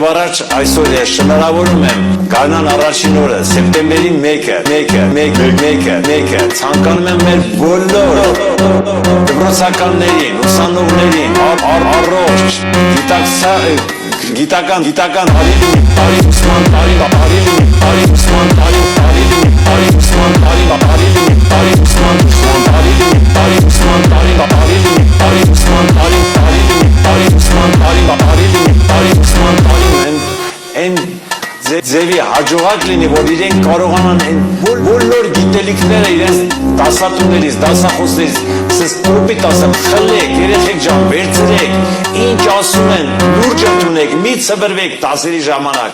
առաջ այսօր ես շնորհավորում եմ գարնան առաջին օրը սեպտեմբերի 1-ը ցանկանում եմ մեր բոլոր դպրոցականներին, ուսանողներին առողջ գիտական տարի ուսման տարի ձևի հաջողակ լինի, որ իրենք կարողանան այն բոլոր գիտելիքները իրենց դասատուներից, դասախոսներից կոպիտ ասեմ, խլեք, երեխեք ջան, վերցրեք, ինչ ասում են, լուրջ ընդունեք, մի ցբրվեք դասերի ժամանակ